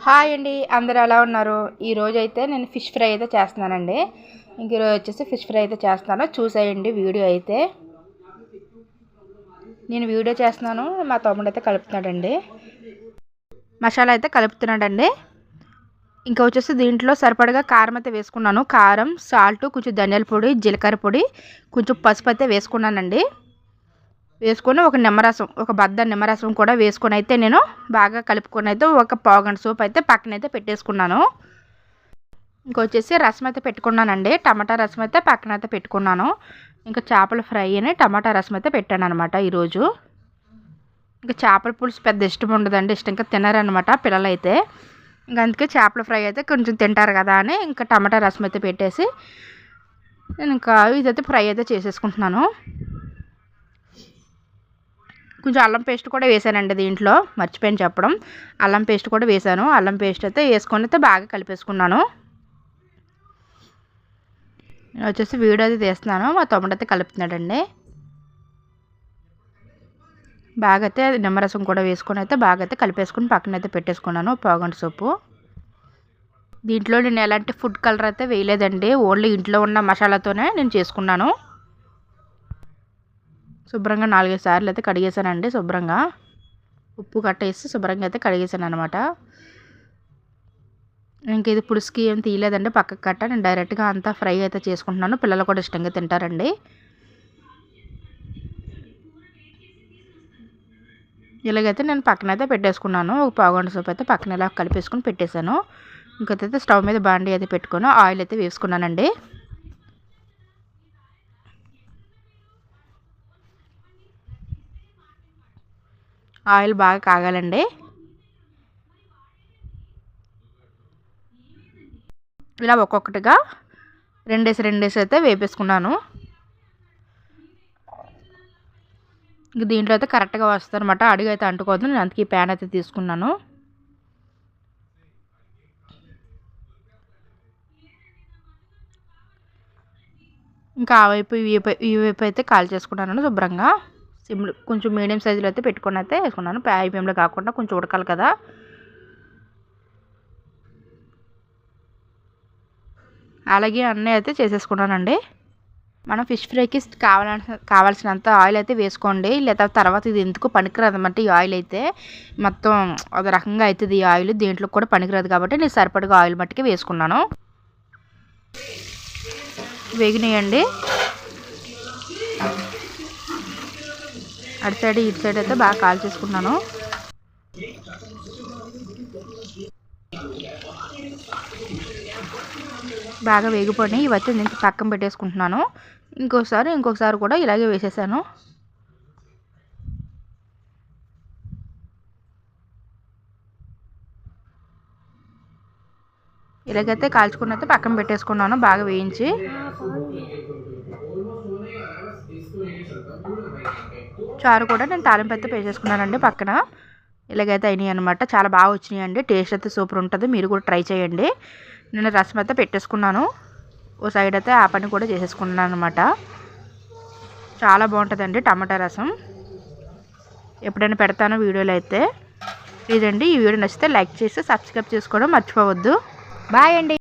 Hi అండి, అందరూ ఎలా ఉన్నారు? ఈరోజు అయితే నేను ఫిష్ ఫ్రై అయితే చేస్తున్నానండి. ఇంక ఈరోజు వచ్చేసి ఫిష్ ఫ్రై అయితే చేస్తాను, చూసేయండి వీడియో అయితే. నేను వీడియో చేస్తున్నాను, మా తమ్ముడు అయితే కలుపుతున్నాడండి, మసాలా అయితే కలుపుతున్నాడండి. ఇంకా వచ్చేసి దీంట్లో సరిపడగా కారం అయితే వేసుకున్నాను. కారం, సాల్ట్, కొంచెం ధనియాల పొడి, జీలకర్ర పొడి, కొంచెం పసుపు అయితే వేసుకున్నానండి. వేసుకొని ఒక నిమ్మరసం, ఒక బద్ద నిమ్మరసం కూడా వేసుకొని అయితే నేను బాగా కలుపుకొని అయితే ఒక పావుగంట సోపు అయితే పక్కనైతే పెట్టేసుకున్నాను. ఇంకొచ్చేసి రసం అయితే పెట్టుకున్నానండి, టమాటా రసం అయితే పక్కన అయితే పెట్టుకున్నాను. ఇంకా చేపల ఫ్రై అని టమాటా రసం అయితే పెట్టాను అనమాట ఈరోజు. ఇంకా చేపల పులుసు పెద్ద ఇష్టం ఉండదండి, ఇష్టంగా తినరనమాట పిల్లలు అయితే. ఇంకా అందుకే చేపల ఫ్రై అయితే కొంచెం తింటారు కదా అని ఇంకా టమాటా రసం అయితే పెట్టేసి నేను ఇంకా ఇదైతే ఫ్రై అయితే చేసేసుకుంటున్నాను. కొంచెం అల్లం పేస్ట్ కూడా వేసానండి దీంట్లో, మర్చిపోయాను చెప్పడం. అల్లం పేస్ట్ కూడా వేసాను. అల్లం పేస్ట్ అయితే వేసుకొని అయితే బాగా కలిపేసుకున్నాను. నేను వచ్చేసి వీడియో అయితే తీస్తున్నాను, మా తమ్ముడు అయితే కలుపుతున్నాడండి. బాగా అయితే నిమ్మరసం కూడా వేసుకొని అయితే బాగా అయితే కలిపేసుకుని పక్కన అయితే పెట్టేసుకున్నాను పావుగంట సోపు. దీంట్లో నేను ఎలాంటి ఫుడ్ కలర్ అయితే వేయలేదండి, ఓన్లీ ఇంట్లో ఉన్న మసాలాతోనే నేను చేసుకున్నాను. శుభ్రంగా 4-5 సార్లు అయితే కడిగేసానండి. శుభ్రంగా ఉప్పు కట్టేసి శుభ్రంగా అయితే కడిగేసాను అనమాట. ఇంక ఇది పులుసుకి ఏం తీయలేదండి, పక్కకు కట్ట నేను డైరెక్ట్గా అంతా ఫ్రై అయితే చేసుకుంటున్నాను. పిల్లలు కూడా ఇష్టంగా తింటారండి. ఇలాగైతే నేను పక్కన అయితే పెట్టేసుకున్నాను. ఒక పావుగంట సేపు అయితే పక్కన ఇలా కలిపేసుకుని పెట్టేశాను. ఇంకైతే స్టవ్ మీద బాండీ అయితే పెట్టుకొని ఆయిల్ అయితే వేసుకున్నానండి. ఆయిల్ బాగా కాగాలండి. ఇలా ఒక్కొక్కటిగా రెండేసి అయితే వేపేసుకున్నాను. ఇంక దీంట్లో అయితే కరెక్ట్గా వస్తుంది అనమాట, అడుగు అయితే అంటుకోదు. నేను అందుకే ఈ ప్యాన్ అయితే తీసుకున్నాను. ఇంకా ఆ వైపు ఈ వైపు అయితే కాల్ చేసుకున్నాను శుభ్రంగా. సిమ్లో కొంచెం మీడియం సైజులో అయితే పెట్టుకొని అయితే వేసుకున్నాను. హై ఫ్లేమ్లో కాకుండా కొంచెం ఉడకాలి కదా. అలాగే అన్నీ అయితే చేసేసుకున్నానండి. మనం ఫిష్ ఫ్రైకి కావాల్సినంత ఆయిల్ అయితే వేసుకోండి, లేదా తర్వాత ఇది ఎందుకు పనికిరాదు అన్నమాట. ఈ ఆయిల్ అయితే మొత్తం ఒక రకంగా అవుతుంది, ఈ ఆయిల్ దేంట్లో కూడా పనికిరాదు కాబట్టి నేను సరిపడగా ఆయిల్ మట్టుకే వేసుకున్నాను. వేగినాయండి. అటు సైడ్ ఇటు సైడ్ అయితే బాగా కాల్ చేసుకున్నాను. బాగా వేగిపోయి ఇవైతే నేను పక్కన పెట్టేసుకుంటున్నాను. ఇంకొకసారి కూడా ఇలాగే వేసేసాను. ఇలాగైతే కాల్చుకుని అయితే పక్కన పెట్టేసుకున్నాను బాగా వేయించి. చారు కూడా నేను తాలింపు అయితే వేసేసుకున్నానండి పక్కన. ఇలాగైతే అయినాయి అనమాట, చాలా బాగా వచ్చినాయండి. టేస్ట్ అయితే సూపర్ ఉంటుంది, మీరు కూడా ట్రై చేయండి. నేను రసం అయితే పెట్టేసుకున్నాను, ఓ సైడ్ అయితే ఆ పని కూడా చేసేసుకున్నాను అనమాట. చాలా బాగుంటుందండి టమాటా రసం. ఎప్పుడైనా పెడతాను వీడియోలో అయితే. ఇదండి, ఈ వీడియో నచ్చితే లైక్ చేసి సబ్స్క్రైబ్ చేసుకోవడం మర్చిపోవద్దు. బాయ్ అండి.